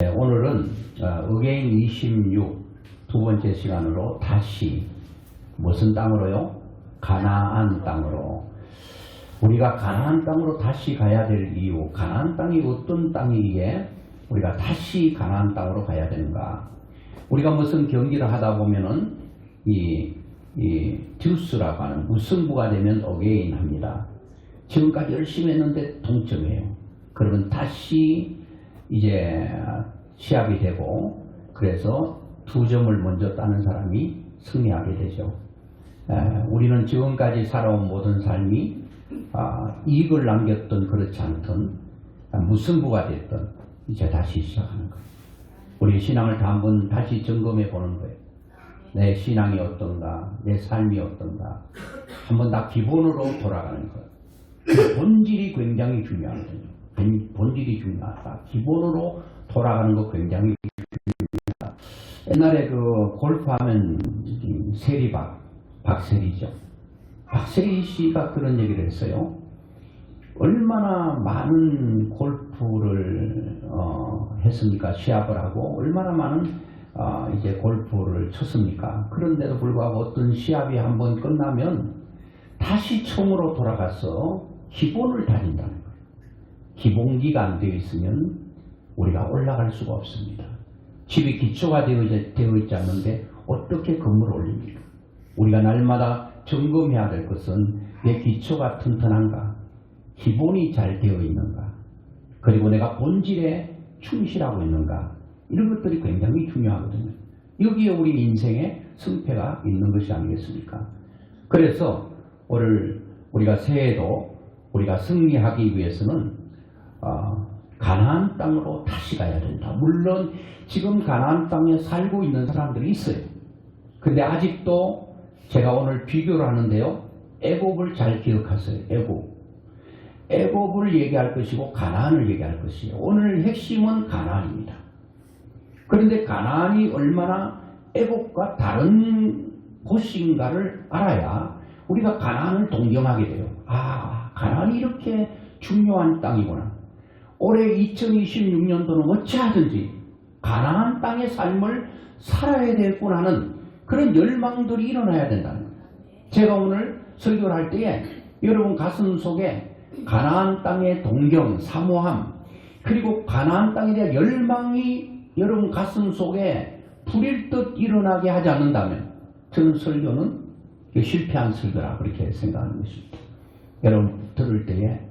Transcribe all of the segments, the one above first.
네, 오늘은 어게인 26 두 번째 시간으로 다시 무슨 땅으로요? 가나안 땅으로. 우리가 가나안 땅으로 다시 가야 될 이유, 가나안 땅이 어떤 땅이기에 우리가 다시 가나안 땅으로 가야 되는가? 우리가 무슨 경기를 하다 보면은 이 듀스라고 하는 무승부가 되면 어게인 합니다. 지금까지 열심히 했는데 동점이에요. 그러면 다시 이제 시합이 되고, 그래서 2점을 먼저 따는 사람이 승리하게 되죠. 우리는 지금까지 살아온 모든 삶이 이익을 남겼던 그렇지 않던 무승부가 됐던 이제 다시 시작하는 거예요. 우리 신앙을 다 한번 다시 점검해 보는 거예요. 내 신앙이 어떤가, 내 삶이 어떤가, 한번 다 기본으로 돌아가는 거예요. 본질이 굉장히 중요하거든요. 본질이 중요하다. 기본으로 돌아가는 거 굉장히 중요하다. 옛날에 그 골프하면 박세리죠. 박세리 씨가 그런 얘기를 했어요. 얼마나 많은 골프를 했습니까? 시합을 하고 얼마나 많은 이제 골프를 쳤습니까? 그런데도 불구하고 어떤 시합이 한번 끝나면 다시 처음으로 돌아가서 기본을 다진다는 거예요. 기본기가 안 되어 있으면 우리가 올라갈 수가 없습니다. 집이 기초가 되어 있지 않는데 어떻게 건물을 올립니까? 우리가 날마다 점검해야 될 것은 내 기초가 튼튼한가, 기본이 잘 되어 있는가, 그리고 내가 본질에 충실하고 있는가, 이런 것들이 굉장히 중요하거든요. 여기에 우리 인생의 승패가 있는 것이 아니겠습니까? 그래서 오늘 우리가 새해도 우리가 승리하기 위해서는 가나안 땅으로 다시 가야 된다. 물론 지금 가나안 땅에 살고 있는 사람들이 있어요. 근데 아직도 제가 오늘 비교를 하는데요, 애굽을 잘 기억하세요. 애굽을 얘기할 것이고 가나안을 얘기할 것이에요. 오늘 핵심은 가나안입니다. 그런데 가나안이 얼마나 애굽과 다른 곳인가를 알아야 우리가 가나안을 동경하게 돼요. 가나안이 이렇게 중요한 땅이구나. 올해 2026년도는 어찌하든지 가나안 땅의 삶을 살아야 되겠구나 하는 그런 열망들이 일어나야 된다는 거예요. 제가 오늘 설교를 할 때에 여러분 가슴 속에 가나안 땅의 동경, 사모함, 그리고 가나안 땅에 대한 열망이 여러분 가슴 속에 불일 듯 일어나게 하지 않는다면 저는 설교는 실패한 설교라 그렇게 생각하는 것입니다. 여러분 들을 때에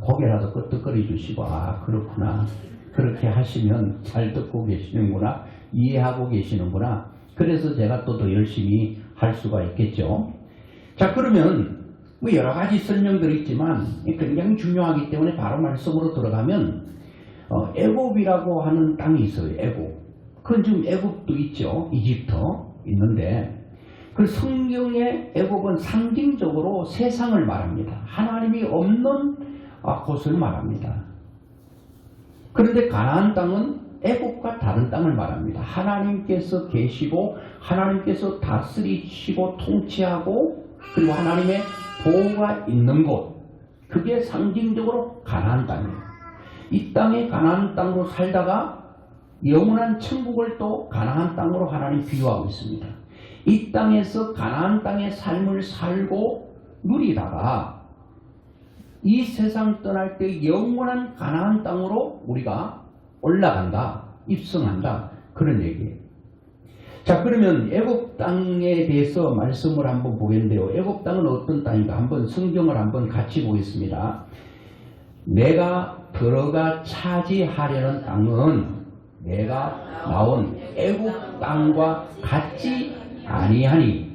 고개라도 끄덕거려 주시고 그렇구나, 그렇게 하시면 잘 듣고 계시는구나, 이해하고 계시는구나, 그래서 제가 또 더 열심히 할 수가 있겠죠. 자, 그러면 뭐 여러 가지 설명들이 있지만 굉장히 중요하기 때문에 바로 말씀으로 들어가면 애굽이라고 하는 땅이 있어요. 그건 지금 애굽도 있죠. 이집트 있는데, 그 성경의 애굽은 상징적으로 세상을 말합니다. 하나님이 없는 곳을 말합니다. 그런데 가나안 땅은 애굽과 다른 땅을 말합니다. 하나님께서 계시고 하나님께서 다스리시고 통치하고 그리고 하나님의 보호가 있는 곳, 그게 상징적으로 가나안 땅이에요. 이 땅에 가나안 땅으로 살다가 영원한 천국을 또 가나안 땅으로 하나님 비유하고 있습니다. 이 땅에서 가나안 땅의 삶을 살고 누리다가 이 세상 떠날 때 영원한 가나안 땅으로 우리가 올라간다, 입성한다, 그런 얘기예요. 자, 그러면 애굽 땅에 대해서 말씀을 한번 보겠는데요. 애굽 땅은 어떤 땅인가 한번 성경을 한번 같이 보겠습니다. 내가 들어가 차지하려는 땅은 내가 나온 애굽 땅과 같지 아니하니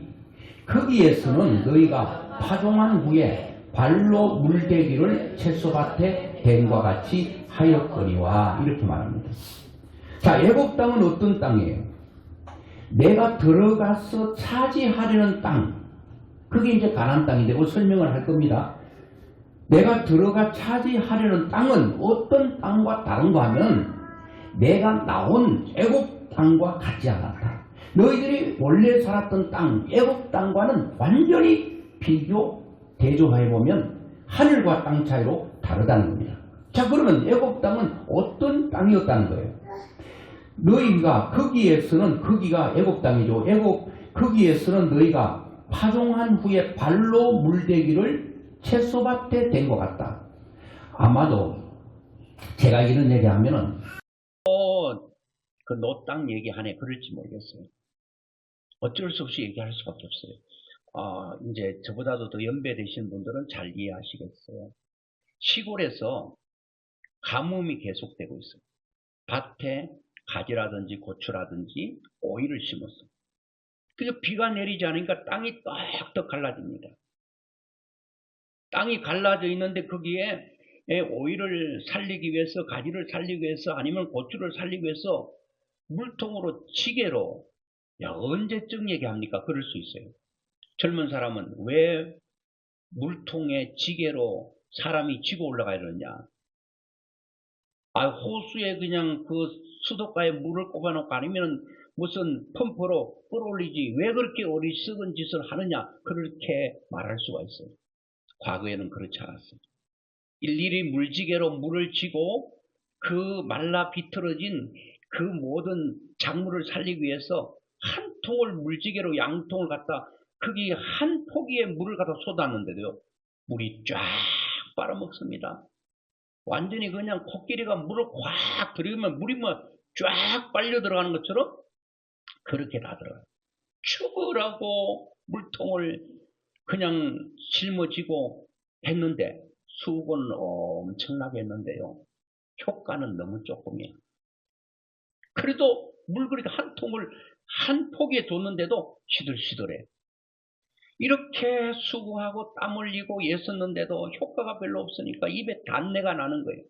거기에서는 너희가 파종한 후에 발로 물대기를 채소밭에 댄과 같이 하였거니와, 이렇게 말합니다. 자, 애굽 땅은 어떤 땅이에요? 내가 들어가서 차지하려는 땅, 그게 이제 가나안 땅인데 그 설명을 할 겁니다. 내가 들어가 차지하려는 땅은 어떤 땅과 다른가 하면 내가 나온 애굽 땅과 같지 않았다. 너희들이 원래 살았던 땅, 애굽 땅과는 완전히 대조해보면 하늘과 땅 차이로 다르다는 겁니다. 자, 그러면 애굽 땅은 어떤 땅이었다는 거예요? 너희가 거기에서는 거기가 애굽 땅이죠. 거기에서는 너희가 파종한 후에 발로 물대기를 채소밭에 댄 것 같다. 아마도 제가 이런 얘기하면은 그 노 땅 얘기하네 그럴지 모르겠어요. 어쩔 수 없이 얘기할 수밖에 없어요. 이제 저보다도 더 연배되신 분들은 잘 이해하시겠어요. 시골에서 가뭄이 계속되고 있어요. 밭에 가지라든지 고추라든지 오이를 심었어요. 그래서 비가 내리지 않으니까 땅이 떡떡 갈라집니다. 땅이 갈라져 있는데 거기에 오이를 살리기 위해서, 가지를 살리기 위해서, 아니면 고추를 살리기 위해서 물통으로 지게로, 언제쯤 얘기합니까? 그럴 수 있어요. 젊은 사람은 왜 물통에 지게로 사람이 지고 올라가야 되느냐? 호수에 그냥 그 수도가에 물을 꼽아놓고 아니면 무슨 펌프로 끌어올리지 왜 그렇게 어리석은 짓을 하느냐? 그렇게 말할 수가 있어요. 과거에는 그렇지 않았어요. 일일이 물지개로 물을 쥐고 그 말라 비틀어진 그 모든 작물을 살리기 위해서 한 통을 물지개로 양통을 갖다 거기 한 포기에 물을 갖다 쏟았는데도요. 물이 쫙 빨아먹습니다. 완전히 그냥 코끼리가 물을 꽉 들이면 물이 쫙 빨려 들어가는 것처럼 그렇게 다 들어가요. 죽으라고 물통을 그냥 짊어지고 했는데 수고는 엄청나게 했는데요. 효과는 너무 조금이에요. 그래도 물그릇 한 통을 한 포기에 뒀는데도 시들시들해. 이렇게 수고하고 땀 흘리고 애썼는데도 효과가 별로 없으니까 입에 단내가 나는 거예요.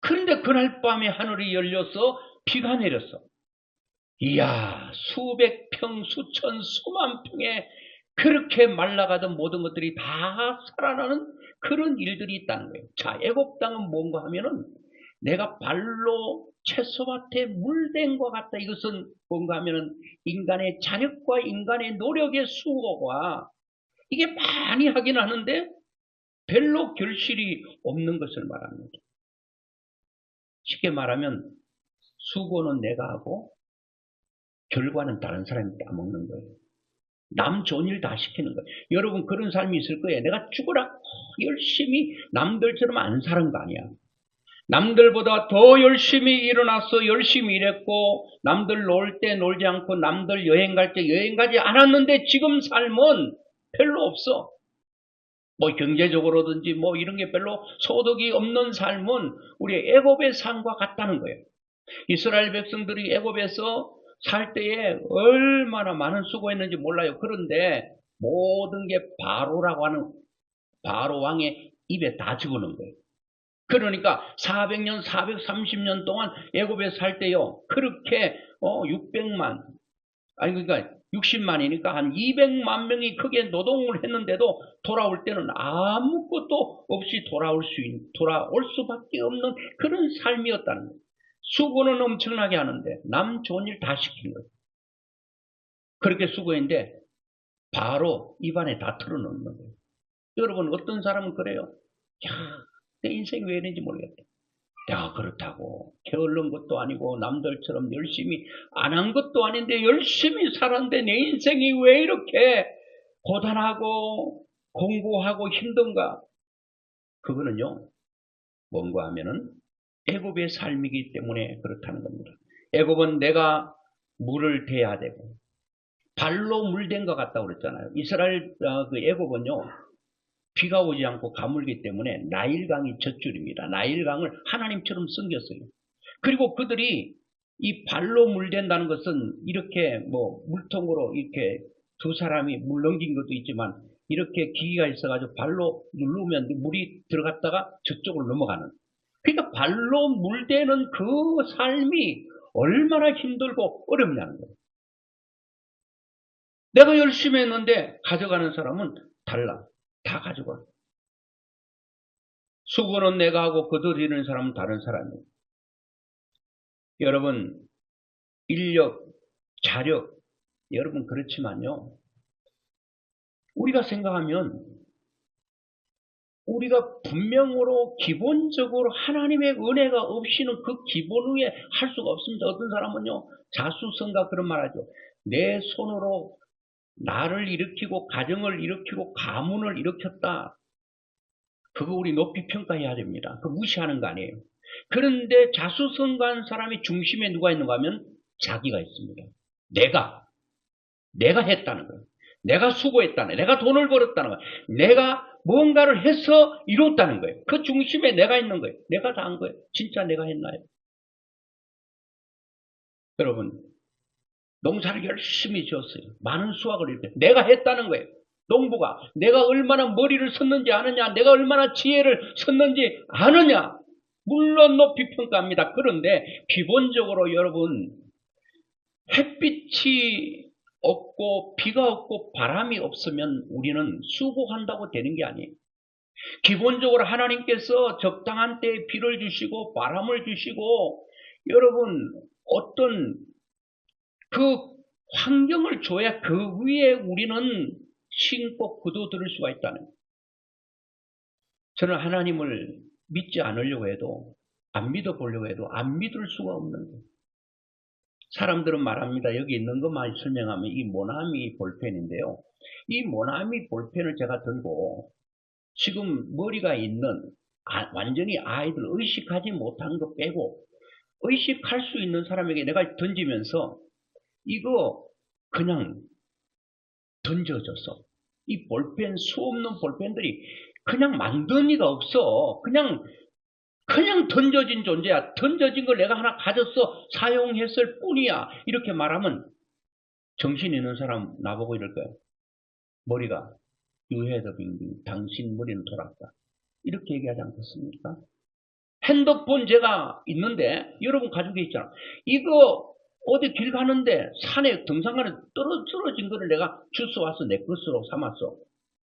그런데 그날 밤에 하늘이 열려서 비가 내렸어. 이야, 수백 평, 수천, 수만 평에 그렇게 말라가던 모든 것들이 다 살아나는 그런 일들이 있다는 거예요. 자, 애굽 땅은 뭔가 하면은 내가 발로 채소밭에 물댄 것 같다. 이것은 뭔가 하면은 인간의 자력과 인간의 노력의 수고가 이게 많이 하긴 하는데 별로 결실이 없는 것을 말합니다. 쉽게 말하면 수고는 내가 하고 결과는 다른 사람이 따먹는 거예요. 남 좋은 일 다 시키는 거예요. 여러분 그런 삶이 있을 거예요. 내가 죽으라 열심히 남들처럼 안 사는 거 아니야. 남들보다 더 열심히 일어나서 열심히 일했고 남들 놀 때 놀지 않고 남들 여행 갈 때 여행 가지 않았는데 지금 삶은 별로 없어. 경제적으로든지 이런 게 별로 소득이 없는 삶은 우리 애굽의 삶과 같다는 거예요. 이스라엘 백성들이 애굽에서 살 때에 얼마나 많은 수고했는지 몰라요. 그런데 모든 게 바로라고 하는 바로 왕의 입에 다 집어넣은 거예요. 그러니까 400년, 430년 동안 애굽에 살 때요. 그렇게 600만, 그러니까 60만이니까 한 200만 명이 크게 노동을 했는데도 돌아올 때는 아무것도 없이 돌아올 수밖에 없는 그런 삶이었다는 거예요. 수고는 엄청나게 하는데 남 좋은 일 다 시킨 거예요. 그렇게 수고했는데 바로 입안에 다 털어놓는 거예요. 여러분 어떤 사람은 그래요. 내 인생이 왜 이런지 모르겠다. 내가 그렇다고 게을른 것도 아니고 남들처럼 열심히 안 한 것도 아닌데 열심히 살았는데 내 인생이 왜 이렇게 고단하고 공고하고 힘든가? 그거는요. 뭔가 하면은 애굽의 삶이기 때문에 그렇다는 겁니다. 애굽은 내가 물을 대야 되고 발로 물댄 것 같다고 그랬잖아요. 이스라엘 그 애굽은요. 비가 오지 않고 가물기 때문에 나일강이 젖줄입니다. 나일강을 하나님처럼 섬겼어요. 그리고 그들이 이 발로 물댄다는 것은 이렇게 물통으로 이렇게 두 사람이 물 넘긴 것도 있지만 이렇게 기기가 있어가지고 발로 누르면 물이 들어갔다가 저쪽으로 넘어가는. 그러니까 발로 물대는 그 삶이 얼마나 힘들고 어렵냐는 거예요. 내가 열심히 했는데 가져가는 사람은 달라. 다 가져가. 수고는 내가 하고 거두리는 사람은 다른 사람이에요. 여러분 인력, 자력 여러분 그렇지만요. 우리가 생각하면 우리가 분명으로 기본적으로 하나님의 은혜가 없이는 그 기본 위에 할 수가 없습니다. 어떤 사람은요, 자수성가 그런 말 하죠. 내 손으로 나를 일으키고 가정을 일으키고 가문을 일으켰다. 그거 우리 높이 평가해야 됩니다. 그거 무시하는 거 아니에요. 그런데 자수성가한 사람의 중심에 누가 있는가 하면 자기가 있습니다. 내가 했다는 거예요. 내가 수고했다는 거예요. 내가 돈을 벌었다는 거예요. 내가 뭔가를 해서 이뤘다는 거예요. 그 중심에 내가 있는 거예요. 내가 다 한 거예요. 진짜 내가 했나요? 여러분, 농사를 열심히 지었어요. 많은 수확을 이뤘어요. 내가 했다는 거예요. 농부가 내가 얼마나 머리를 썼는지 아느냐, 내가 얼마나 지혜를 썼는지 아느냐, 물론 높이 평가합니다. 그런데 기본적으로 여러분, 햇빛이 없고 비가 없고 바람이 없으면 우리는 수고한다고 되는 게 아니에요. 기본적으로 하나님께서 적당한 때에 비를 주시고 바람을 주시고 여러분 어떤 그 환경을 줘야 그 위에 우리는 신고 굳어들을 수가 있다는 거예요. 저는 하나님을 믿지 않으려고 해도 안 믿어보려고 해도 안 믿을 수가 없는 거예요. 사람들은 말합니다. 여기 있는 것만 설명하면 이 모나미 볼펜인데요. 이 모나미 볼펜을 제가 들고 지금 머리가 있는 완전히 아이들 의식하지 못한 거 빼고 의식할 수 있는 사람에게 내가 던지면서 이거 그냥 던져져서 이 볼펜, 수없는 볼펜들이 그냥 만든 리가 없어. 그냥 던져진 존재야. 던져진 걸 내가 하나 가졌어. 사용했을 뿐이야. 이렇게 말하면 정신 있는 사람 나보고 이럴 거야. 머리가 유해더 빙빙 당신 머리는 돌았다. 이렇게 얘기하지 않겠습니까? 핸드폰 제가 있는데 여러분 가지고 있잖아. 이거 어디 길 가는데 산에 등산 가는 떨어진 거를 내가 주워와서 내 것으로 삼았어.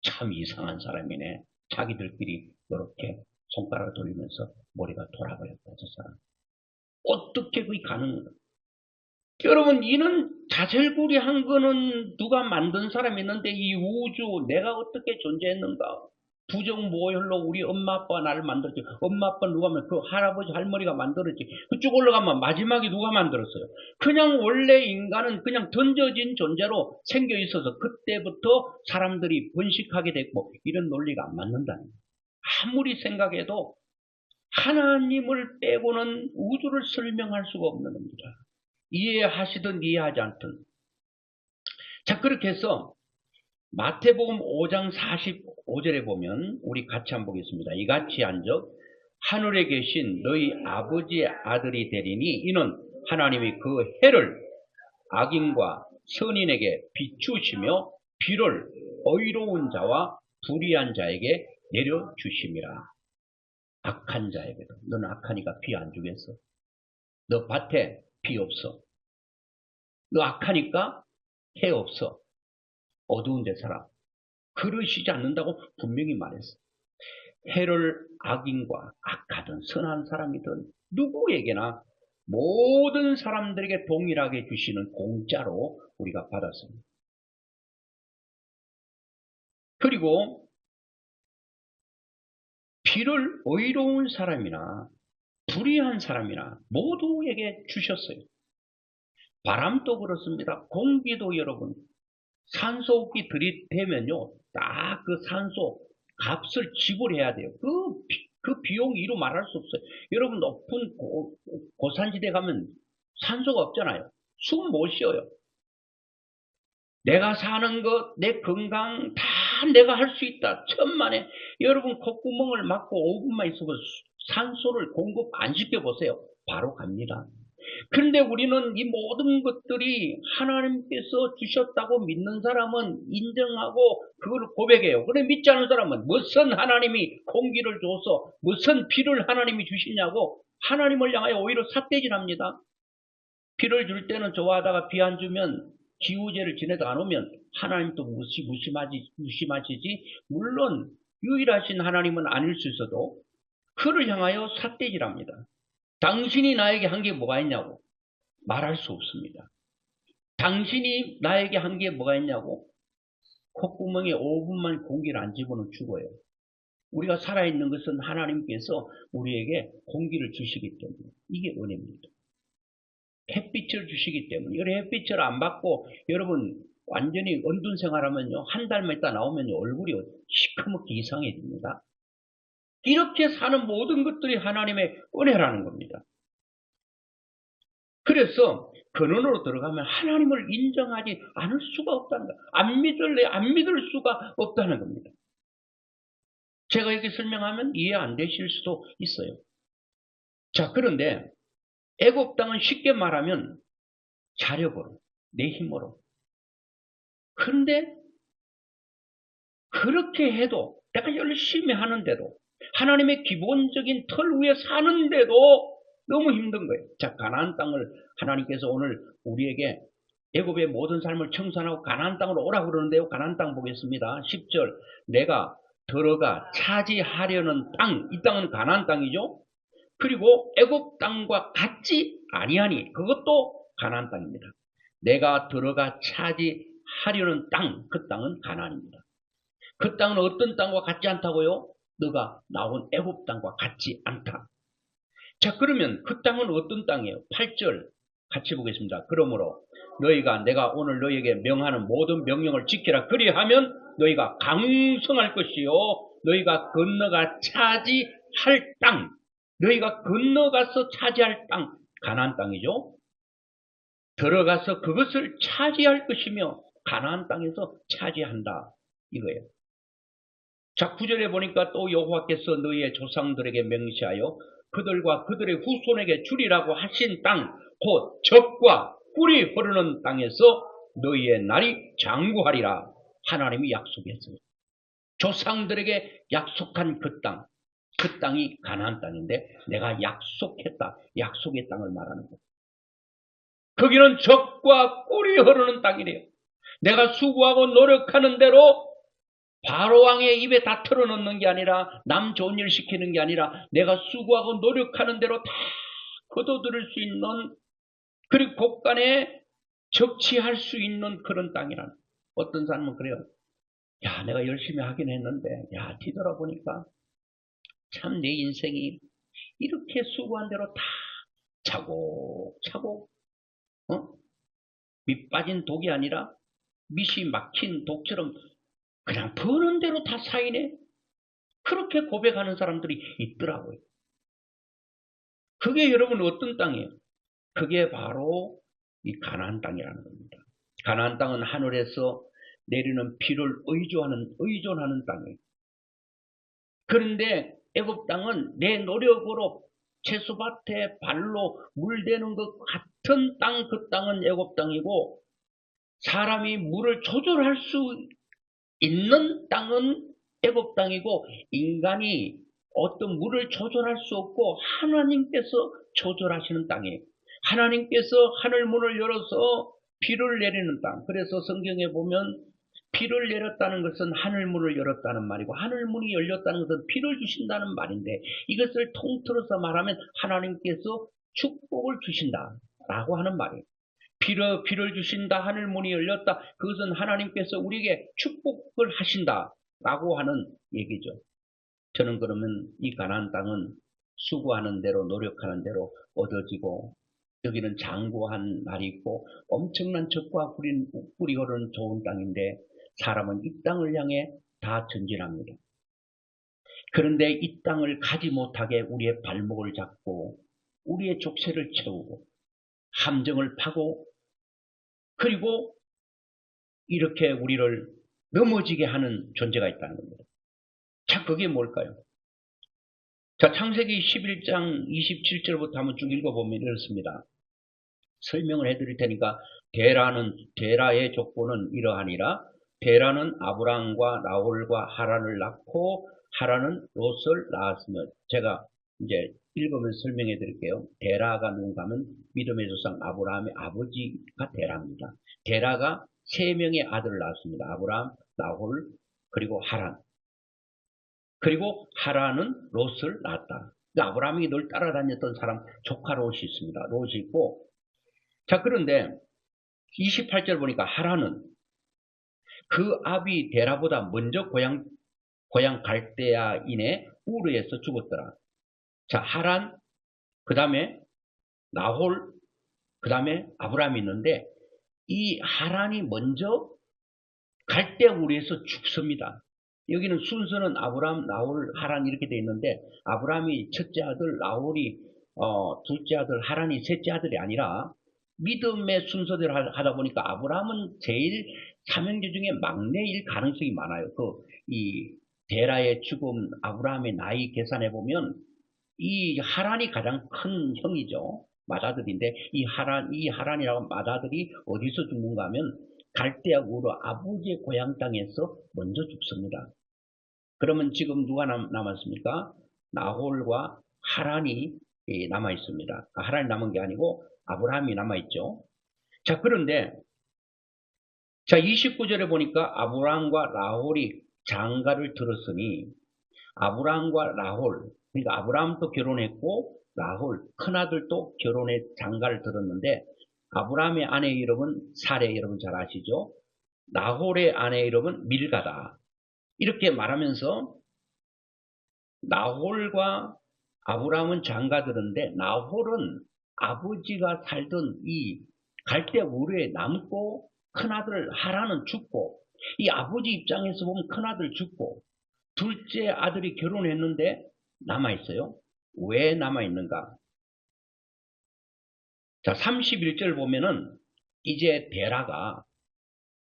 참 이상한 사람이네. 자기들끼리 이렇게 손가락을 돌리면서 머리가 돌아버렸다. 저 사람. 어떻게 그게 가능한가? 여러분 이는 자sel구리한 거는 누가 만든 사람이 있는데 이 우주 내가 어떻게 존재했는가? 부정모혈로 우리 엄마 아빠가 나를 만들었지. 엄마 아빠 누가 만들었지? 그 할아버지 할머니가 만들었지. 그쪽 올라가면 마지막에 누가 만들었어요? 그냥 원래 인간은 그냥 던져진 존재로 생겨 있어서 그때부터 사람들이 번식하게 됐고 이런 논리가 안 맞는다는 거예요. 아무리 생각해도 하나님을 빼고는 우주를 설명할 수가 없는 겁니다. 이해하시든 이해하지 않든. 자, 그렇게 해서 마태복음 5장 45절에 보면 우리 같이 한번 보겠습니다. 이같이 한즉 하늘에 계신 너희 아버지의 아들이 되리니 이는 하나님이 그 해를 악인과 선인에게 비추시며 비를 의로운 자와 불의한 자에게 내려주심이라. 악한 자에게도. 너는 악하니까 비 안 주겠어. 너 밭에 비 없어. 너 악하니까 해 없어. 어두운 데 살아. 그러시지 않는다고 분명히 말했어. 해를 악인과 악하든 선한 사람이든 누구에게나 모든 사람들에게 동일하게 주시는 공짜로 우리가 받았습니다. 그리고 비를 의로운 사람이나 불의한 사람이나 모두에게 주셨어요. 바람도 그렇습니다. 공기도 여러분 산소호흡기 들이대면요 딱 그 산소 값을 지불해야 돼요. 그 비용 이루 말할 수 없어요. 여러분 높은 고산지대 가면 산소가 없잖아요. 숨 못 쉬어요. 내가 사는 것, 내 건강 다 내가 할 수 있다. 천만에 여러분 콧구멍을 막고 5분만 있어도 산소를 공급 안 시켜보세요. 바로 갑니다. 그런데 우리는 이 모든 것들이 하나님께서 주셨다고 믿는 사람은 인정하고 그걸 고백해요. 그런데 믿지 않는 사람은 무슨 하나님이 공기를 줘서 무슨 비를 하나님이 주시냐고 하나님을 향하여 오히려 삿대질합니다. 비를 줄 때는 좋아하다가 비 안 주면 기후제를 지내다 안 오면 하나님도 무심하시지. 물론 유일하신 하나님은 아닐 수 있어도 그를 향하여 삿대질합니다. 당신이 나에게 한 게 뭐가 있냐고 말할 수 없습니다. 당신이 나에게 한 게 뭐가 있냐고 콧구멍에 5분만 공기를 안 집어넣으면 죽어요. 우리가 살아있는 것은 하나님께서 우리에게 공기를 주시기 때문에 이게 은혜입니다. 햇빛을 주시기 때문에. 이 햇빛을 안 받고 여러분 완전히 언둔 생활하면요, 한 달만 있다 나오면요, 얼굴이 시커멓게 이상해집니다. 이렇게 사는 모든 것들이 하나님의 은혜라는 겁니다. 그래서 근원으로 들어가면 하나님을 인정하지 않을 수가 없다는 거예요. 안 믿을 수가 없다는 겁니다. 제가 이렇게 설명하면 이해 안 되실 수도 있어요. 자, 그런데 애굽 땅은 쉽게 말하면 자력으로, 내 힘으로. 그런데 그렇게 해도 내가 열심히 하는데도 하나님의 기본적인 틀 위에 사는데도 너무 힘든 거예요. 자, 가나안 땅을 하나님께서 오늘 우리에게 애굽의 모든 삶을 청산하고 가나안 땅으로 오라고 그러는데요. 가나안 땅 보겠습니다. 10절 내가 들어가 차지하려는 땅, 이 땅은 가나안 땅이죠. 그리고 애굽 땅과 같지 아니하니 그것도 가나안 땅입니다. 내가 들어가 차지하려는 땅, 그 땅은 가나안입니다. 그 땅은 어떤 땅과 같지 않다고요? 너가 나온 애굽 땅과 같지 않다. 자, 그러면 그 땅은 어떤 땅이에요? 8절 같이 보겠습니다. 그러므로 너희가 내가 오늘 너희에게 명하는 모든 명령을 지키라. 그리하면 너희가 강성할 것이요 너희가 건너가 차지할 땅, 너희가 건너가서 차지할 땅, 가나안 땅이죠. 들어가서 그것을 차지할 것이며 가나안 땅에서 차지한다 이거예요. 자, 9절에 보니까 또 여호와께서 너희의 조상들에게 명시하여 그들과 그들의 후손에게 주리라고 하신 땅, 곧 젖과 꿀이 흐르는 땅에서 너희의 날이 장구하리라. 하나님이 약속했어요. 조상들에게 약속한 그 땅이 가나안 땅인데 내가 약속했다. 약속의 땅을 말하는 거예요. 거기는 젖과 꿀이 흐르는 땅이래요. 내가 수고하고 노력하는 대로 바로왕의 입에 다 털어넣는 게 아니라 남 좋은 일 시키는 게 아니라 내가 수고하고 노력하는 대로 다 거둬들일 수 있는 그리고 곳간에 적치할 수 있는 그런 땅이란. 어떤 사람은 그래요. 야, 내가 열심히 하긴 했는데 야, 뒤돌아보니까 참 내 인생이 이렇게 수고한 대로 다 차곡차곡 밑 빠진 독이 아니라 밑이 막힌 독처럼 그냥 버는 대로 다 쌓이네. 그렇게 고백하는 사람들이 있더라고요. 그게 여러분 어떤 땅이에요? 그게 바로 이 가나안 땅이라는 겁니다. 가나안 땅은 하늘에서 내리는 비를 의존하는 땅이에요. 그런데 애굽 땅은 내 노력으로 채소밭에 발로 물대는 것 같은 땅, 그 땅은 애굽 땅이고 사람이 물을 조절할 수 있는 땅은 애굽 땅이고 인간이 어떤 물을 조절할 수 없고 하나님께서 조절하시는 땅이에요. 하나님께서 하늘 문을 열어서 비를 내리는 땅. 그래서 성경에 보면 비를 내렸다는 것은 하늘 문을 열었다는 말이고 하늘 문이 열렸다는 것은 비를 주신다는 말인데 이것을 통틀어서 말하면 하나님께서 축복을 주신다라고 하는 말이에요. 비를 주신다, 하늘 문이 열렸다. 그것은 하나님께서 우리에게 축복을 하신다라고 하는 얘기죠. 저는 그러면 이 가나안 땅은 수고하는 대로 노력하는 대로 얻어지고 여기는 장구한 날이 있고 엄청난 젖과 꿀이 흐르는 좋은 땅인데 사람은 이 땅을 향해 다 전진합니다. 그런데 이 땅을 가지 못하게 우리의 발목을 잡고 우리의 족쇄를 채우고 함정을 파고 그리고 이렇게 우리를 넘어지게 하는 존재가 있다는 겁니다. 자, 그게 뭘까요? 자, 창세기 11장 27절부터 한번 쭉 읽어보면 이렇습니다. 설명을 해드릴 테니까 데라의 족보는 이러하니라. 데라는 아브람과 나홀과 하란을 낳고 하란은 롯을 낳았으며 제가 이제 읽으면 설명해 드릴게요. 데라가 누군가 하면 믿음의 조상 아브라함의 아버지가 데라입니다. 데라가 3명의 아들을 낳았습니다. 아브라함, 나홀, 그리고 하란. 그리고 하란은 롯을 낳았다. 아브라함이 늘 따라다녔던 사람 조카 롯이 있습니다. 롯이 있고 자, 그런데 28절 보니까 하란은 그 아비 데라보다 먼저 고향 갈대아인의 우르에서 죽었더라. 자, 하란, 그 다음에 나홀, 그 다음에 아브라함이 있는데 이 하란이 먼저 갈대아 우르에서 죽습니다. 여기는 순서는 아브라함, 나홀, 하란 이렇게 돼 있는데 아브라함이 첫째 아들, 나홀이 둘째 아들, 하란이 셋째 아들이 아니라 믿음의 순서대로 하다 보니까 아브라함은 제일 삼형제 중에 막내일 가능성이 많아요. 이 데라의 죽음, 아브라함의 나이 계산해 보면 이 하란이 가장 큰 형이죠. 맏아들인데 이 하란이라고 맏아들이 어디서 죽는가 하면 갈대아 우르 아버지의 고향 땅에서 먼저 죽습니다. 그러면 지금 누가 남았습니까? 나홀과 하란이 남아 있습니다. 하란이 남은 게 아니고 아브라함이 남아 있죠. 자, 그런데 자 29절에 보니까 아브라함과 나홀이 장가를 들었으니 아브라함과 나홀, 그러니까 아브라함도 결혼했고 나홀 큰아들도 결혼해 장가를 들었는데 아브라함의 아내의 이름은 사레, 여러분 잘 아시죠? 나홀의 아내의 이름은 밀가다. 이렇게 말하면서 나홀과 아브라함은 장가들었는데 나홀은 아버지가 살던 이 갈대아 우르에 남고 큰아들 하란은 죽고 이 아버지 입장에서 보면 큰아들 죽고 둘째 아들이 결혼했는데 남아있어요. 왜 남아있는가? 자, 31절 보면은 이제 데라가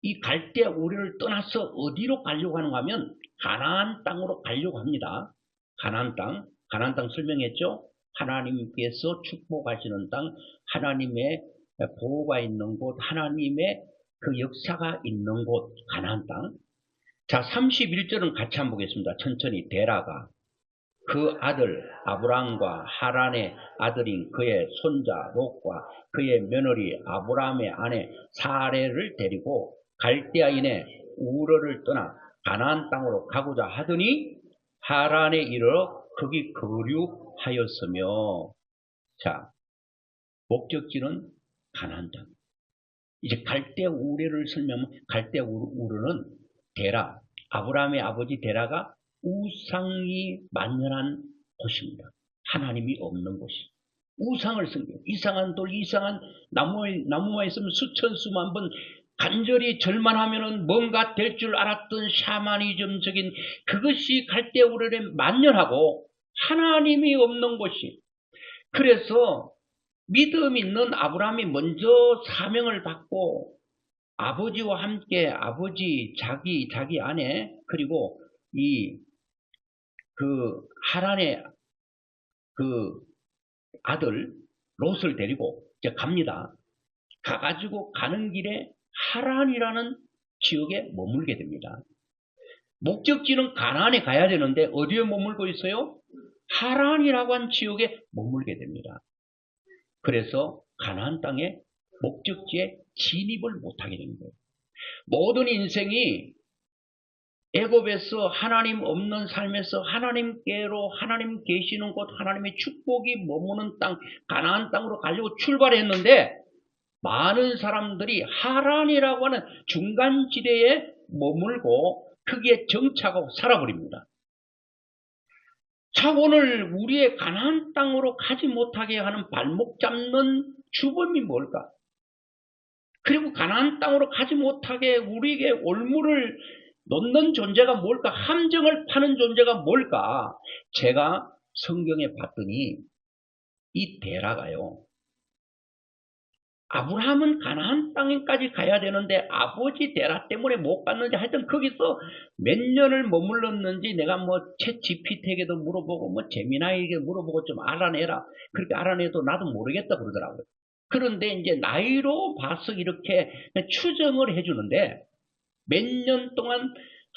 이 갈대아 우르를 떠나서 어디로 가려고 하는가 하면 가나안 땅으로 가려고 합니다. 가나안 땅 설명했죠? 하나님께서 축복하시는 땅, 하나님의 보호가 있는 곳, 하나님의 그 역사가 있는 곳, 가나안 땅. 자, 31절은 같이 한번 보겠습니다. 천천히. 데라가 그 아들 아브람과 하란의 아들인 그의 손자 롯과 그의 며느리 아브람의 아내 사레를 데리고 갈대아인의 우르를 떠나 가나안 땅으로 가고자 하더니 하란에 이르러 거기 거류하였으며. 자, 목적지는 가나안 땅. 이제 갈대아 우르를 설명하면 갈대아 우르는 데라, 아브라함의 아버지 데라가 우상이 만연한 곳입니다. 하나님이 없는 곳이. 우상을 섬겨. 이상한 돌, 이상한 나무가 있으면 수천 수만 번 간절히 절만하면은 뭔가 될 줄 알았던 샤머니즘적인 그것이 갈대아 우르에 만연하고 하나님이 없는 곳이. 그래서 믿음 있는 아브라함이 먼저 사명을 받고 아버지와 함께 아버지, 자기 아내, 그리고 하란의 아들 롯을 데리고 이제 갑니다. 가가지고 가는 길에 하란이라는 지역에 머물게 됩니다. 목적지는 가나안에 가야 되는데 어디에 머물고 있어요? 하란이라고 한 지역에 머물게 됩니다. 그래서 가나안 땅에 목적지에 진입을 못하게 된 거예요. 모든 인생이 애굽에서 하나님 없는 삶에서 하나님께로 하나님 계시는 곳 하나님의 축복이 머무는 땅 가나안 땅으로 가려고 출발했는데 많은 사람들이 하란이라고 하는 중간지대에 머물고 거기에 정착하고 살아버립니다. 자, 오늘 우리의 가나안 땅으로 가지 못하게 하는 발목 잡는 주범이 뭘까? 그리고 가나안 땅으로 가지 못하게 우리에게 올무를 놓는 존재가 뭘까? 함정을 파는 존재가 뭘까? 제가 성경에 봤더니 이 데라가요. 아브라함은 가나안 땅에까지 가야 되는데 아버지 데라 때문에 못 갔는지 하여튼 거기서 몇 년을 머물렀는지 내가 챗 GPT에게도 물어보고 제미나이에게 물어보고 좀 알아내라. 그렇게 알아내도 나도 모르겠다 그러더라고요. 그런데 이제 나이로 봐서 이렇게 추정을 해주는데 몇 년 동안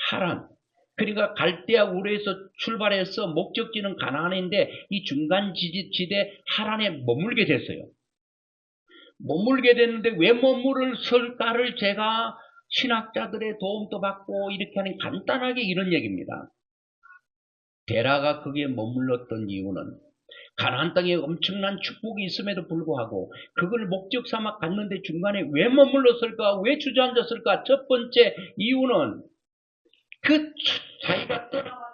하란, 그러니까 갈대아 우르에서 출발해서 목적지는 가나안인데 이 중간 지대 하란에 머물게 됐어요. 머물게 됐는데 왜 머물을까를 제가 신학자들의 도움도 받고 이렇게 하는 간단하게 이런 얘기입니다. 데라가 거기에 머물렀던 이유는 가나안 땅에 엄청난 축복이 있음에도 불구하고 그걸 목적 삼아 갔는데 중간에 왜 머물렀을까? 왜 주저앉았을까? 첫 번째 이유는 자기가 떠나가는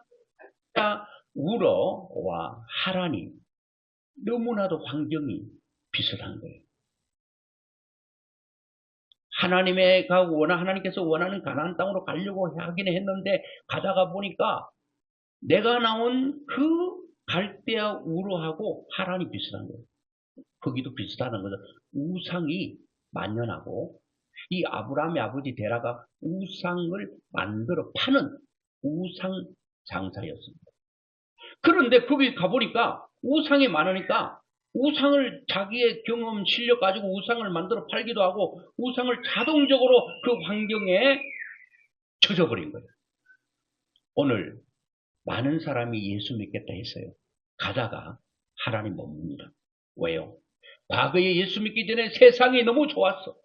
우러와 하란이 너무나도 환경이 비슷한 거예요. 하나님께서 원하는 가나안 땅으로 가려고 하긴 했는데 가다가 보니까 내가 나온 그 갈대아 우르하고 하란이 비슷한 거예요. 거기도 비슷하다는 거죠. 우상이 만연하고 이 아브라함의 아버지 데라가 우상을 만들어 파는 우상 장사였습니다. 그런데 거기 가보니까 우상이 많으니까 우상을 자기의 경험, 실력 가지고 우상을 만들어 팔기도 하고 우상을 자동적으로 그 환경에 쳐져버린 거예요. 오늘 많은 사람이 예수 믿겠다 했어요. 가다가 하나님 못 봅니다. 왜요? 과거에 예수 믿기 전에 세상이 너무 좋았어.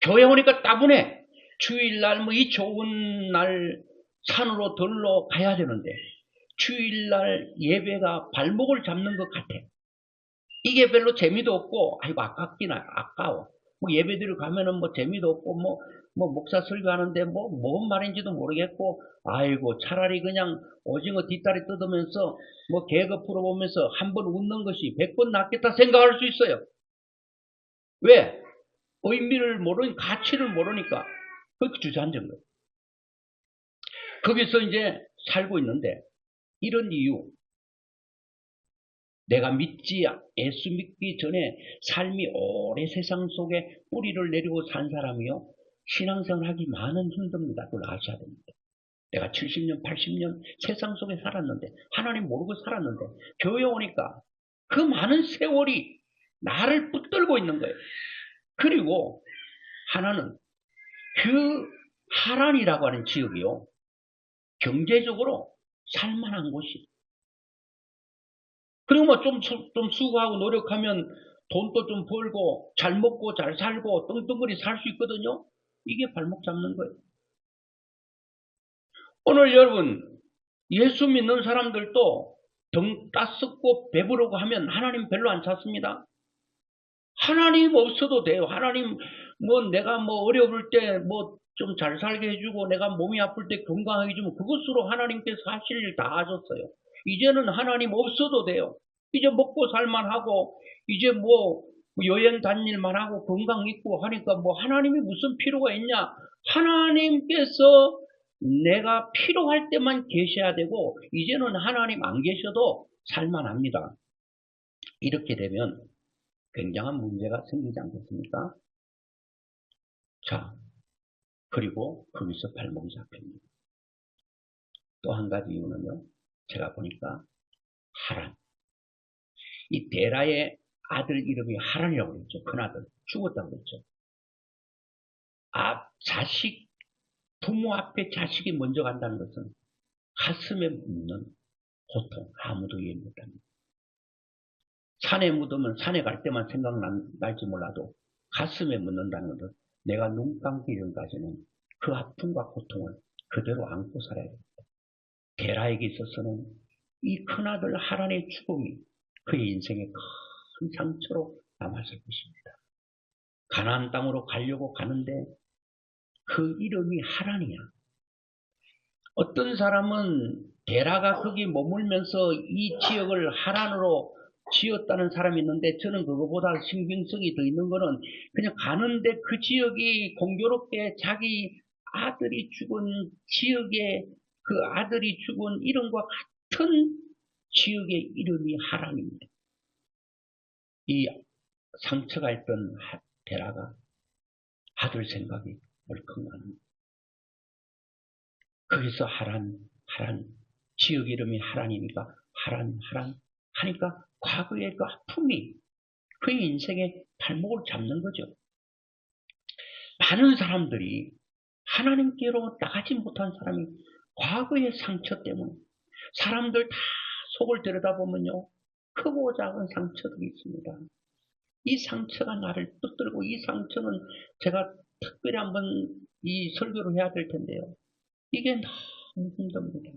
교회 오니까 따분해. 주일날 이 좋은 날 산으로 들러 가야 되는데 주일날 예배가 발목을 잡는 것 같아. 이게 별로 재미도 없고, 아이고, 아까워. 예배드리러 가면은 재미도 없고, 목사 설교하는데 뭔 말인지도 모르겠고, 아이고, 차라리 그냥 오징어 뒷다리 뜯으면서, 개그 풀어보면서 한 번 웃는 것이 100번 낫겠다 생각할 수 있어요. 왜? 의미를 가치를 모르니까. 그렇게 주저앉은 거예요. 거기서 이제 살고 있는데, 이런 이유. 내가 예수 믿기 전에 삶이 오래 세상 속에 뿌리를 내리고 산 사람이요. 신앙생활 하기 많은 힘듭니다. 그걸 아셔야 됩니다. 내가 70년, 80년 세상 속에 살았는데, 하나님 모르고 살았는데, 교회 오니까 그 많은 세월이 나를 붙들고 있는 거예요. 그리고 하나는 그 하란이라고 하는 지역이요. 경제적으로 살만한 곳이. 그리고 좀 수고하고 노력하면 돈도 좀 벌고 잘 먹고 잘 살고 떵떵거리 살 수 있거든요. 이게 발목 잡는 거예요. 오늘 여러분 예수 믿는 사람들도 등 따숩고 배부르고 하면 하나님 별로 안 찾습니다. 하나님 없어도 돼요. 하나님 내가 어려울 때 좀 잘 살게 해주고 내가 몸이 아플 때 건강하게 해주면 그것으로 하나님께서 하실 일 다 하셨어요. 이제는 하나님 없어도 돼요. 이제 먹고 살만하고 이제 여행 다닐만 하고 건강 있고 하니까 하나님이 무슨 필요가 있냐. 하나님께서 내가 필요할 때만 계셔야 되고 이제는 하나님 안 계셔도 살만합니다. 이렇게 되면 굉장한 문제가 생기지 않겠습니까? 자, 그리고 거기서 발목이 잡힙니다. 또 한 가지 이유는요. 제가 보니까 하란. 이 데라의 아들 이름이 하란이라고 그랬죠. 큰아들. 죽었다고 그랬죠. 부모 앞에 자식이 먼저 간다는 것은 가슴에 묻는 고통. 아무도 이해 못합니다. 산에 묻으면 산에 갈 때만 생각날지 몰라도 가슴에 묻는다는 것은 내가 눈 감기 전까지는 그 아픔과 고통을 그대로 안고 살아야 됩니다. 데라에게 있어서는 이 큰아들 하란의 죽음이 그의 인생의 큰 상처로 남았을 것입니다. 가나안 땅으로 가려고 가는데 그 이름이 하란이야. 어떤 사람은 데라가 거기 머물면서 이 지역을 하란으로 지었다는 사람이 있는데 저는 그거보다 신빙성이 더 있는 거는 그냥 가는데 그 지역이 공교롭게 자기 아들이 죽은 지역에 그 아들이 죽은 이름과 같은 지역의 이름이 하란입니다. 이 상처가 있던 데라가 아들 생각이 벌컥 나는 거기서 하란 지역 이름이 하란이니까 하란 하니까 과거의 그 아픔이 그의 인생의 발목을 잡는 거죠. 많은 사람들이 하나님께로 나가지 못한 사람이 과거의 상처 때문에 사람들 다 속을 들여다보면요. 크고 작은 상처들이 있습니다. 이 상처가 나를 붙들고 이 상처는 제가 특별히 한번 이 설교를 해야 될 텐데요. 이게 너무 힘듭니다.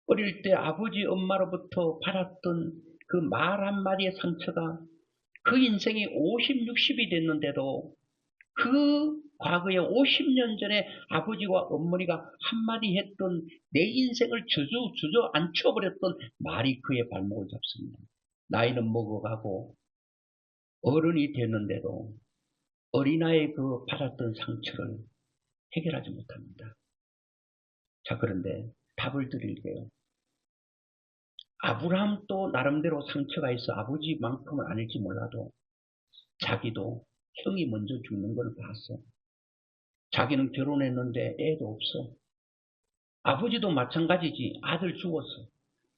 어릴 때 아버지 엄마로부터 받았던 그 말 한마디의 상처가 그 인생이 50, 60이 됐는데도 그 과거에 50년 전에 아버지와 어머니가 한마디 했던 내 인생을 주저앉혀버렸던 말이 그의 발목을 잡습니다. 나이는 먹어가고 어른이 됐는데도 어린아이의 그 받았던 상처를 해결하지 못합니다. 자, 그런데 답을 드릴게요. 아브라함도 나름대로 상처가 있어 아버지만큼은 아닐지 몰라도 자기도 형이 먼저 죽는 걸 봤어. 자기는 결혼했는데 애도 없어. 아버지도 마찬가지지. 아들 죽었어.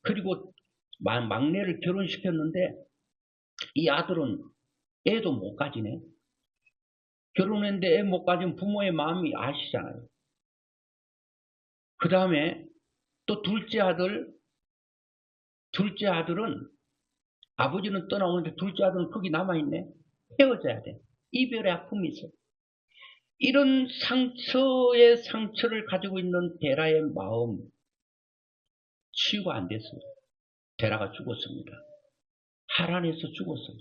그리고 막내를 결혼시켰는데 이 아들은 애도 못 가지네. 결혼했는데 애 못 가진 부모의 마음이 아시잖아요. 그 다음에 또 둘째 아들은 아버지는 떠나오는데 둘째 아들은 거기 남아있네. 헤어져야 돼. 이별의 아픔이 있어. 이런 상처의 상처를 가지고 있는 데라의 마음 치유가 안 됐어요. 데라가 죽었습니다. 하란에서 죽었어요.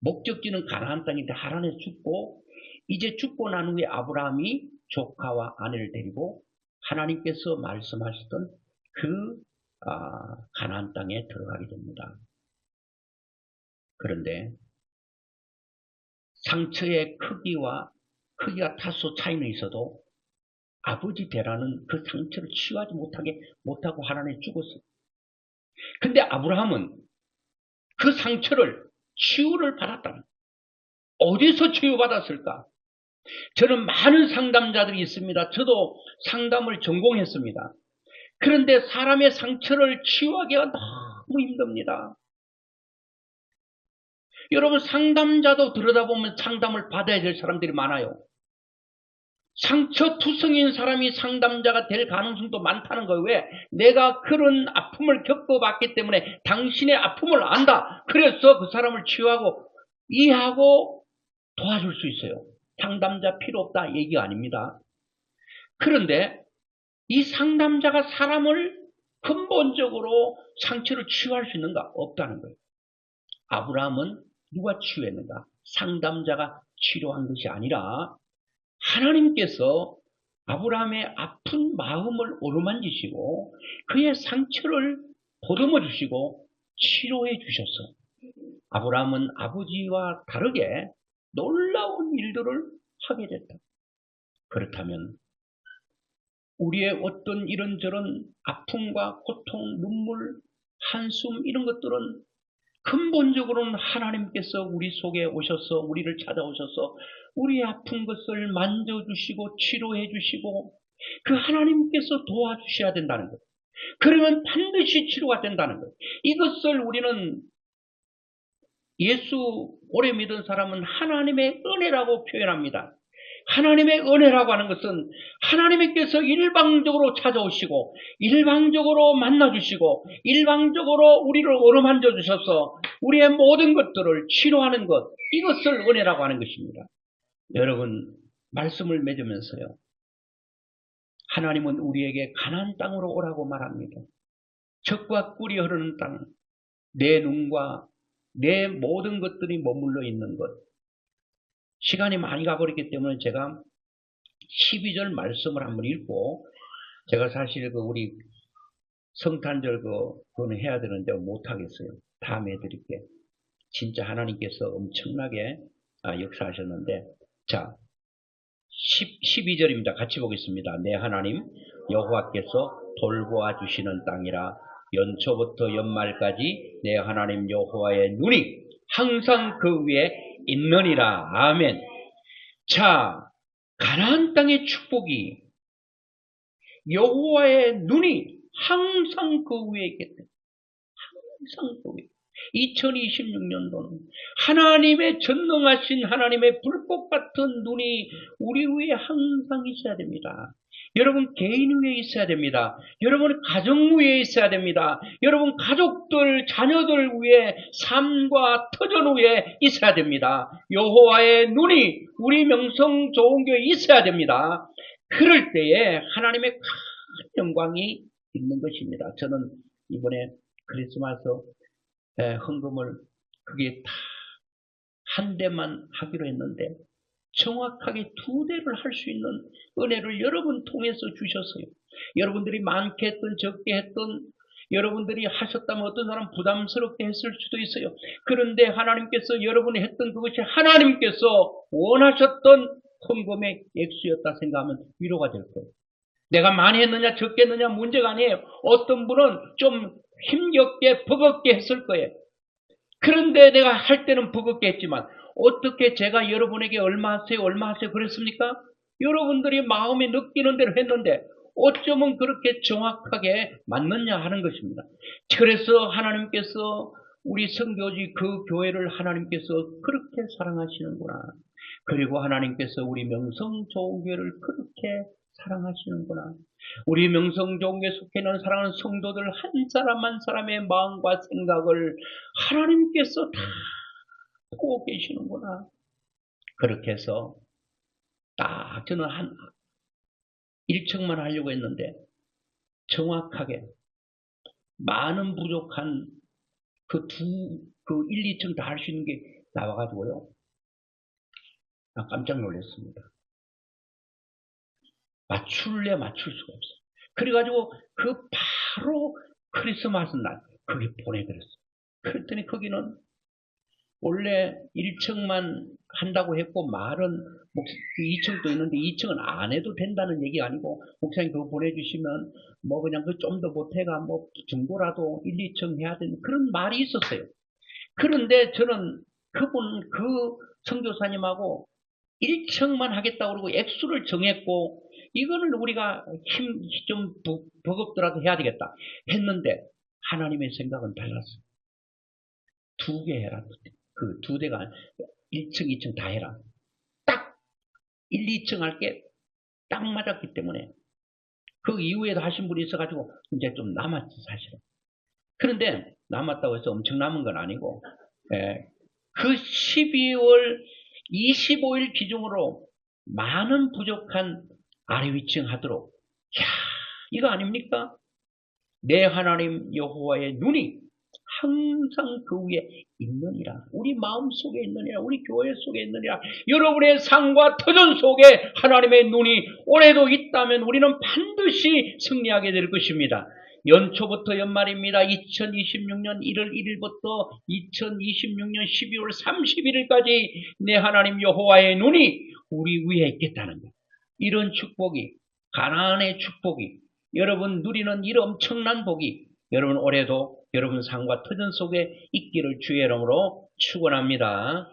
목적지는 가나안 땅인데 하란에서 죽고 이제 죽고 난 후에 아브라함이 조카와 아내를 데리고 하나님께서 말씀하셨던 그 가나안 땅에 들어가게 됩니다. 그런데 상처의 크기가 다소 차이는 있어도 아버지 데라는 그 상처를 치유하지 못하고 하란에 죽었어요. 근데 아브라함은 그 상처를 치유를 받았다. 어디서 치유받았을까? 저는 많은 상담자들이 있습니다. 저도 상담을 전공했습니다. 그런데 사람의 상처를 치유하기가 너무 힘듭니다. 여러분, 상담자도 들여다보면 상담을 받아야 될 사람들이 많아요. 상처투성인 사람이 상담자가 될 가능성도 많다는 거예요. 왜? 내가 그런 아픔을 겪어봤기 때문에 당신의 아픔을 안다. 그래서 그 사람을 치유하고 이해하고 도와줄 수 있어요. 상담자 필요 없다 얘기가 아닙니다. 그런데 이 상담자가 사람을 근본적으로 상처를 치유할 수 있는가? 없다는 거예요. 아브라함은 누가 치유했는가? 상담자가 치료한 것이 아니라 하나님께서 아브라함의 아픈 마음을 어루만지시고 그의 상처를 보듬어 주시고 치료해 주셨어. 아브라함은 아버지와 다르게 놀라운 일들을 하게 됐다. 그렇다면 우리의 어떤 이런저런 아픔과 고통, 눈물, 한숨 이런 것들은 근본적으로는 하나님께서 우리 속에 오셔서 우리를 찾아오셔서 우리의 아픈 것을 만져주시고 치료해 주시고 그 하나님께서 도와주셔야 된다는 거예요. 그러면 반드시 치료가 된다는 거예요. 이것을 우리는 예수 오래 믿은 사람은 하나님의 은혜라고 표현합니다. 하나님의 은혜라고 하는 것은 하나님께서 일방적으로 찾아오시고 일방적으로 만나주시고 일방적으로 우리를 어루만져 주셔서 우리의 모든 것들을 치료하는 것, 이것을 은혜라고 하는 것입니다. 여러분, 말씀을 맺으면서요, 하나님은 우리에게 가나안 땅으로 오라고 말합니다. 젖과 꿀이 흐르는 땅, 내 눈과 내 모든 것들이 머물러 있는 것. 시간이 많이 가버렸기 때문에 제가 12절 말씀을 한번 읽고, 제가 사실 우리 성탄절 그거는 해야 되는데 못하겠어요. 다음에 해드릴게요. 진짜 하나님께서 엄청나게 역사하셨는데, 자, 12절입니다. 같이 보겠습니다. 내 하나님 여호와께서 돌보아 주시는 땅이라. 연초부터 연말까지 내 하나님 여호와의 눈이 항상 그 위에 있느니라. 아멘. 자, 가나안 땅의 축복이 여호와의 눈이 항상 그 위에 있겠다. 항상 그 위에. 2026년도는 하나님의 전능하신 하나님의 불꽃 같은 눈이 우리 위에 항상 있어야 됩니다. 여러분 개인 위에 있어야 됩니다. 여러분 가정 위에 있어야 됩니다. 여러분 가족들, 자녀들 위에, 삶과 터전 위에 있어야 됩니다. 여호와의 눈이 우리 명성 좋은 교회에 있어야 됩니다. 그럴 때에 하나님의 큰 영광이 있는 것입니다. 저는 이번에 크리스마스 헌금을 그게 다 한 대만 하기로 했는데 정확하게 두 대를 할 수 있는 은혜를 여러분 통해서 주셨어요. 여러분들이 많게 했던 적게 했던 여러분들이 하셨다면 어떤 사람 부담스럽게 했을 수도 있어요. 그런데 하나님께서 여러분이 했던 그것이 하나님께서 원하셨던 헌금의 액수였다 생각하면 위로가 될 거예요. 내가 많이 했느냐 적게 했느냐 문제가 아니에요. 어떤 분은 좀 힘겹게 버겁게 했을 거예요. 그런데 내가 할 때는 버겁게 했지만 어떻게 제가 여러분에게 얼마 하세요 그랬습니까? 여러분들이 마음에 느끼는 대로 했는데 어쩌면 그렇게 정확하게 맞느냐 하는 것입니다. 그래서 하나님께서 우리 선교지 그 교회를 하나님께서 그렇게 사랑하시는구나. 그리고 하나님께서 우리 명성좋은교회를 그렇게 사랑하시는구나. 우리 명성좋은교회 속해 있는 사랑하는 성도들 한 사람 한 사람의 마음과 생각을 하나님께서 다 보고 계시는구나. 그렇게 해서 딱 저는 한 1층만 하려고 했는데 정확하게 많은 부족한 그 1, 2층 다 할 수 있는 게 나와가지고요. 나 깜짝 놀랐습니다. 맞출 수가 없어요. 그래가지고 그 바로 크리스마스 날 거기 보내드렸어요. 그랬더니 거기는 원래 1층만 한다고 했고 말은 2층도 있는데 2층은 안 해도 된다는 얘기가 아니고 목사님 그거 보내주시면 뭐 그냥 그 좀 더 못해가 뭐 정도라도 1, 2층 해야 되는 그런 말이 있었어요. 그런데 저는 그 선교사님하고 1층만 하겠다고 그러고 액수를 정했고 이거는 우리가 좀 버겁더라도 해야 되겠다 했는데 하나님의 생각은 달랐어요. 2개 해라. 그 2대가 1층, 2층 다 해라. 딱 1, 2층 할 게 딱 맞았기 때문에 그 이후에도 하신 분이 있어가지고 이제 좀 남았지 사실은. 그런데 남았다고 해서 엄청 남은 건 아니고 그 12월 25일 기준으로 많은 부족한 아래 위층 하도록 이거 아닙니까? 내 하나님 여호와의 눈이 항상 그 위에 있느니라. 우리 마음 속에 있느니라. 우리 교회 속에 있느니라. 여러분의 삶과 터전 속에 하나님의 눈이 올해도 있다면 우리는 반드시 승리하게 될 것입니다. 연초부터 연말입니다. 2026년 1월 1일부터 2026년 12월 31일까지 내 하나님 여호와의 눈이 우리 위에 있겠다는 것. 이런 축복이 가나안의 축복이 여러분 누리는 이 엄청난 복이 여러분 올해도 여러분 삶과 터전 속에 있기를 주의 이름으로 축원합니다.